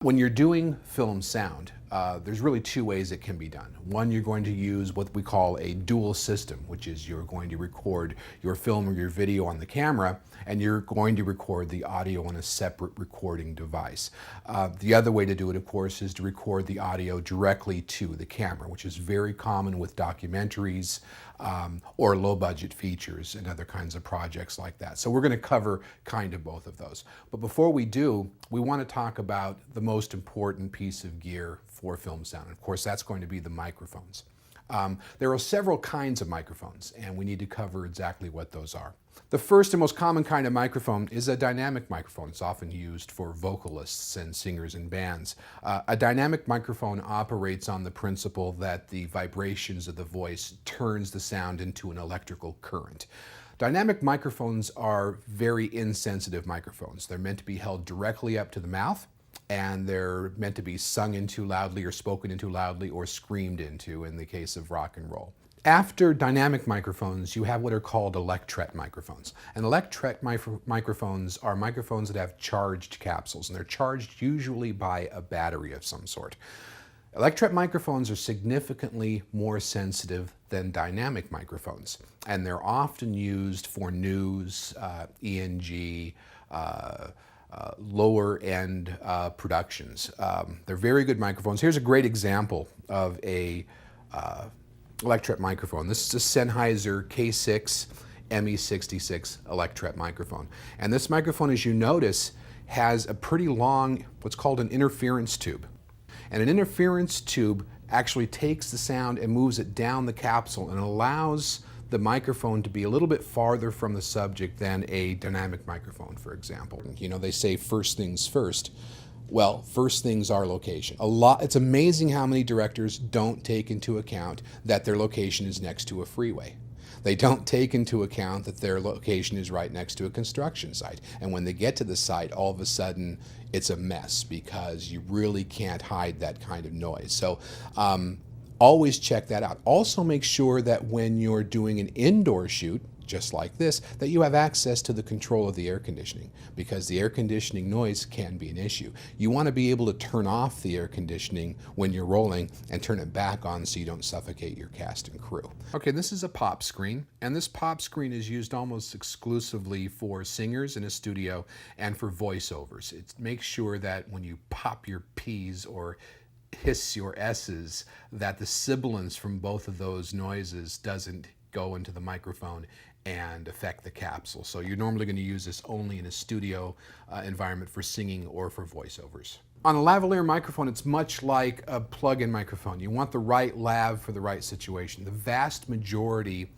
When you're doing film sound, there's really two ways it can be done. One, you're going to use what we call a dual system, which is you're going to record your film or your video on the camera, and you're going to record the audio on a separate recording device. The other way to do it, of course, is to record the audio directly to the camera, which is very common with documentaries or low-budget features and other kinds of projects like that. So we're going to cover kind of both of those. But before we do, we want to talk about the most important piece of gear for film sound. Of course, that's going to be the microphones. There are several kinds of microphones, and we need to cover exactly what those are. The first and most common kind of microphone is a dynamic microphone. It's often used for vocalists and singers and bands. A dynamic microphone operates on the principle that the vibrations of the voice turns the sound into an electrical current. Dynamic microphones are very insensitive microphones. They're meant to be held directly up to the mouth, and they're meant to be sung into loudly or spoken into loudly or screamed into in the case of rock and roll. After dynamic microphones, you have what are called Electret microphones. And Electret microphones are microphones that have charged capsules, and they're charged usually by a battery of some sort. Electret microphones are significantly more sensitive than dynamic microphones, and they're often used for news, ENG, lower-end productions. They're very good microphones. Here's a great example of a Electret microphone. This is a Sennheiser K6 ME66 Electret microphone. And this microphone, as you notice, has a pretty long, what's called an interference tube. And an interference tube actually takes the sound and moves it down the capsule and allows the microphone to be a little bit farther from the subject than a dynamic microphone, for example. You know, they say first things first. Well, first things are location. It's amazing how many directors don't take into account that their location is next to a freeway. They don't take into account that their location is right next to a construction site. And when they get to the site, all of a sudden it's a mess because you really can't hide that kind of noise. So always check that out. Also make sure that when you're doing an indoor shoot, just like this, that you have access to the control of the air conditioning, because the air conditioning noise can be an issue. You want to be able to turn off the air conditioning when you're rolling and turn it back on so you don't suffocate your cast and crew. Okay, this is a pop screen, and this pop screen is used almost exclusively for singers in a studio and for voiceovers. It makes sure that when you pop your P's or hiss your S's, that the sibilance from both of those noises doesn't go into the microphone and affect the capsule. So you're normally going to use this only in a studio environment for singing or for voiceovers. On a lavalier microphone, it's much like a plug-in microphone. You want the right lav for the right situation. The vast majority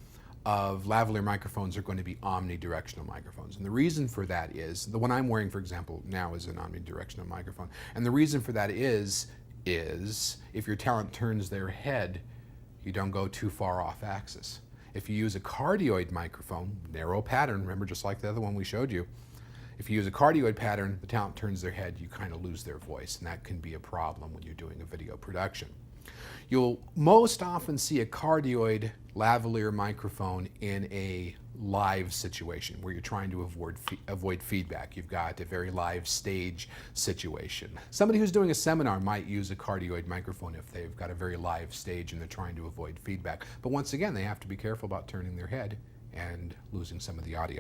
of lavalier microphones are going to be omnidirectional microphones. And the reason for that is, the one I'm wearing, for example, now is an omnidirectional microphone. And the reason for that is if your talent turns their head, you don't go too far off axis. If you use a cardioid microphone, narrow pattern, remember, just like the other one we showed you, if you use a cardioid pattern, the talent turns their head, you kind of lose their voice, and that can be a problem when you're doing a video production. You'll most often see a cardioid lavalier microphone in a live situation where you're trying to avoid feedback. You've got a very live stage situation. Somebody who's doing a seminar might use a cardioid microphone if they've got a very live stage and they're trying to avoid feedback. But once again, they have to be careful about turning their head and losing some of the audio.